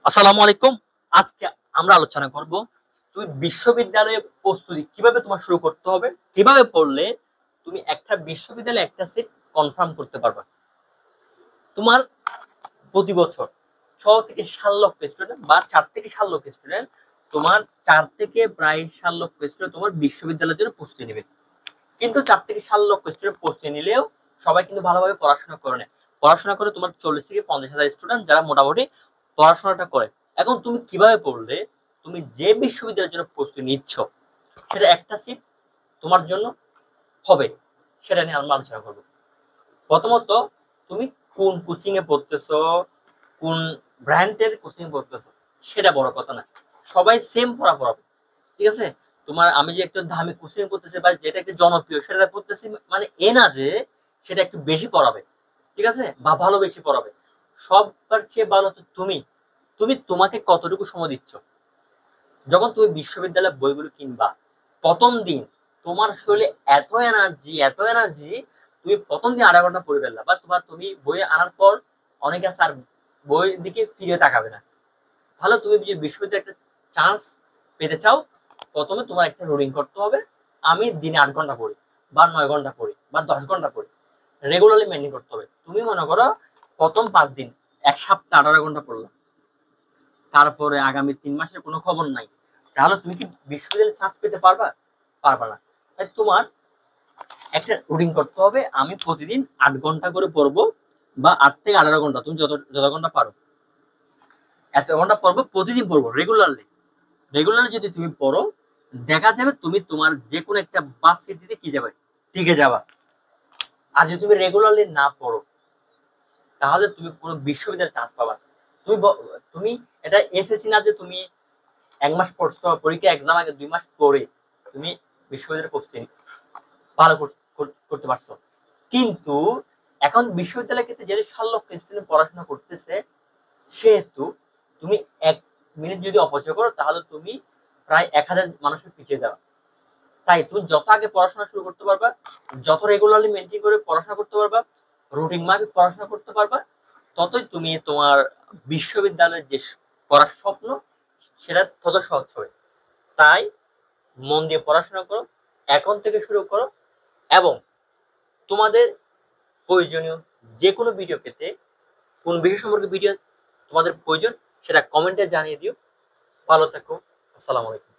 আসসালামু আলাইকুম। আজকে আমরা আলোচনা করব তুমি বিশ্ববিদ্যালয়ে প্রস্তুতি কিভাবে তোমার শুরু করতে হবে, কিভাবে পড়লে তুমি একটা বিশ্ববিদ্যালয়ে একটা সিট কনফার্ম করতে পারবা। তোমার প্রতি বছর ৬ থেকে ৭ লক্ষ স্টুডেন্ট বা ৪ থেকে ৭ লক্ষ স্টুডেন্ট তোমার ৪ থেকে প্রায় ৭ লক্ষ স্টুডেন্ট তোমার বিশ্ববিদ্যালয়ের জন্য প্রস্তুতি নেবে। কিন্তু ৪ থেকে ৭ লক্ষ স্টুডেন্ট প্রস্তুতি নিলেও সবাই কিন্তু ভালোভাবে পড়াশোনা করে না। পড়াশোনা করে তোমার ৪০ থেকে ৫০,০০০ স্টুডেন্ট যারা মোটামুটি পড়াশোনাটা করে। এখন তুমি কিভাবে পড়লে তুমি যে বিশ্ববিদ্যালয়ের জন্য প্রস্তুতি নিচ্ছ সেটা একটা সিট তোমার জন্য হবে, সেটা নিয়ে আমরা আলোচনা করব। প্রথমত তুমি কোন কোচিং এ পড়তেছো, কোন ব্র্যান্ডের কোচিং পড়তেছো সেটা বড় কথা না। সবাই সেম পড়া পড়াবে, ঠিক আছে? তোমার আমি যে একটা দামি কোচিং পড়তেছি বা যেটা একটু জনপ্রিয় সেটা পড়তেছি মানে এ না যে সেটা একটু বেশি পড়াবে, ঠিক আছে? বা ভালো বেশি পড়াবে। সবার চেয়ে ভালো হচ্ছে তুমি তুমি তোমাকে কতটুকু সময় দিচ্ছ। যখন তুমি বিশ্ববিদ্যালয়ের বইগুলো কিনবা প্রথম দিন তোমার শরীরে এত এনার্জি তুমি প্রথম দিন আধা ঘন্টা পড়ে ফেললা বা তুমি বই আনার পর অনেকে আছে আর বইয়ের দিকে ফিরে তাকাবে না। ভালো, তুমি যদি বিশ্ববিদ্যালয়ে একটা চান্স পেতে চাও প্রথমে তোমার একটা রুটিন করতে হবে। আমি দিনে ৮ ঘন্টা পড়ি বা ৯ ঘন্টা পড়ি বা ১০ ঘন্টা পড়ি, রেগুলারলি মেনটেন করতে হবে। তুমি মনে করো প্রথম ৫ দিন ১ সপ্তাহ ১৮ ঘন্টা পড়লাম, তারপরে আগামী ৩ মাসের কোনো খবর নাই, তাহলে তুমি কি বিশ্ববিদ্যালয়ে চান্স পেতে পারবা? পারবা না। তাই তোমার একটা রুটিন করতে হবে। আমি প্রতিদিন ৮ ঘন্টা করে পড়বো বা ৮ থেকে ১৮ ঘন্টা, তুমি যত ঘন্টা পারো এত ঘন্টা পড়বো, প্রতিদিন পড়বো রেগুলারলি যদি তুমি পড়ো দেখা যাবে তুমি তোমার যে কোনো একটা ভার্সিটিতে কি যাবে, টিকে যাবা। আর যদি তুমি রেগুলারলি না পড়ো তাহলে তুমি কোনো বিশ্ববিদ্যালয়ে চান্স পাবা না। তুমি তুমি এটা এসএসসি না যে তুমি ১ মাস পড়ছো, পরীক্ষা এক্সাম আগে ২ মাস পরে তুমি বিশ্ববিদ্যালয়ে প্রস্তুতি ভালো করতে পারছো। কিন্তু এখন বিশ্ববিদ্যালয়ের ক্ষেত্রে যেহেতু ৭ লক্ষ স্টুডেন্ট পড়াশোনা করতেছে সেহেতু তুমি ১ মিনিট যদি অপচয় করো তাহলে তুমি প্রায় ১,০০০ মানুষের পিছিয়ে যাবে। তাই তুমি যত আগে পড়াশোনা শুরু করতে পারবা, যত রেগুলারলি মেনটেন করে পড়াশোনা করতে পারবা, রুটিন মাফিক পড়াশোনা করতে পারবা, ততই তুমি তোমার বিশ্ববিদ্যালয়ের যে পড়ার স্বপ্ন সেটা তত সহজ হবে। তাই মন দিয়ে পড়াশোনা করো, এখন থেকে শুরু করো। এবং তোমাদের প্রয়োজনীয় যে কোনো ভিডিও পেতে, কোন বিষয় সম্পর্কে ভিডিও তোমাদের প্রয়োজন সেটা কমেন্টে জানিয়ে দিও। ভালো থাকো। আসসালামু আলাইকুম।